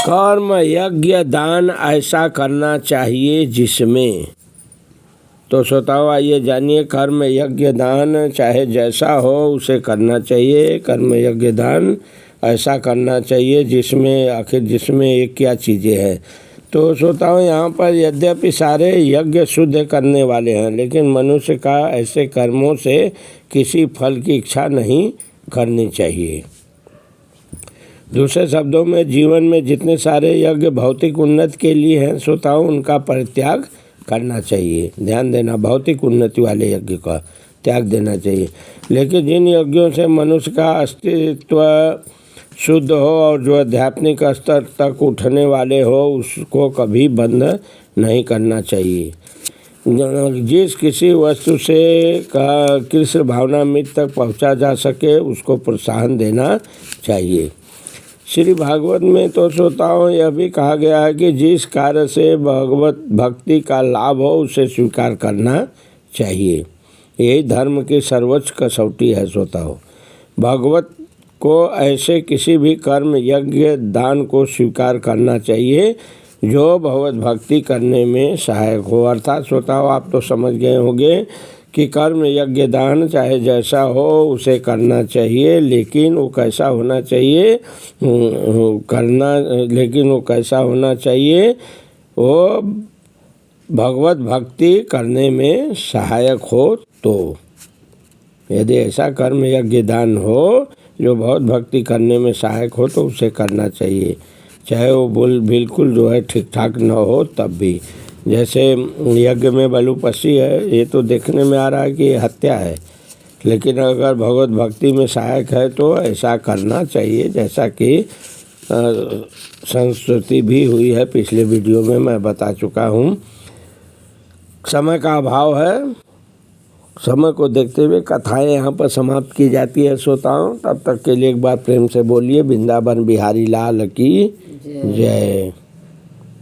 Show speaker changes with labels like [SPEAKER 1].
[SPEAKER 1] कर्म यज्ञ दान ऐसा करना चाहिए जिसमें, तो श्रोताओं आइए जानिए कर्म यज्ञ दान चाहे जैसा हो उसे करना चाहिए। कर्म यज्ञ दान ऐसा करना चाहिए जिसमें, आखिर जिसमें एक क्या चीज़ें हैं। तो श्रोताओं यहाँ पर यद्यपि सारे यज्ञ शुद्ध करने वाले हैं, लेकिन मनुष्य का ऐसे कर्मों से किसी फल की इच्छा नहीं करनी चाहिए। दूसरे शब्दों में जीवन में जितने सारे यज्ञ भौतिक उन्नति के लिए हैं श्रोताओं, उनका परित्याग करना चाहिए। ध्यान देना, भौतिक उन्नति वाले यज्ञ का त्याग देना चाहिए। लेकिन जिन यज्ञों से मनुष्य का अस्तित्व शुद्ध हो और जो आध्यात्मिक स्तर तक उठने वाले हो, उसको कभी बंद नहीं करना चाहिए। जिस किसी वस्तु से का कृष्ण भावनामृत तक पहुंचा जा सके उसको प्रोत्साहन देना चाहिए। श्री भागवत में तो श्रोताओं यह भी कहा गया है कि जिस कार्य से भगवत भक्ति का लाभ हो उसे स्वीकार करना चाहिए। यही धर्म की सर्वोच्च कसौटी है श्रोताओं। भगवत को ऐसे किसी भी कर्म यज्ञ दान को स्वीकार करना चाहिए जो भगवत भक्ति करने में सहायक हो। अर्थात श्रोताओं आप तो समझ गए होंगे कि कर्म यज्ञ दान चाहे जैसा हो उसे करना चाहिए, लेकिन वो कैसा होना चाहिए कैसा होना चाहिए, वो भगवत भक्ति करने में सहायक हो। तो यदि ऐसा कर्म यज्ञ दान हो जो बहुत भक्ति करने में सहायक हो तो उसे करना चाहिए, चाहे वो बिल्कुल जो है ठीक ठाक न हो तब भी। जैसे यज्ञ में बलुपसी है, ये तो देखने में आ रहा है कि ये हत्या है, लेकिन अगर भगवत भक्ति में सहायक है तो ऐसा करना चाहिए, जैसा कि संस्कृति भी हुई है। पिछले वीडियो में मैं बता चुका हूँ। समय का अभाव है, समय को देखते हुए कथाएं यहाँ पर समाप्त की जाती है श्रोताओं। तब तक के लिए एक बार प्रेम से बोलिए वृंदावन बिहारी लाल की जय।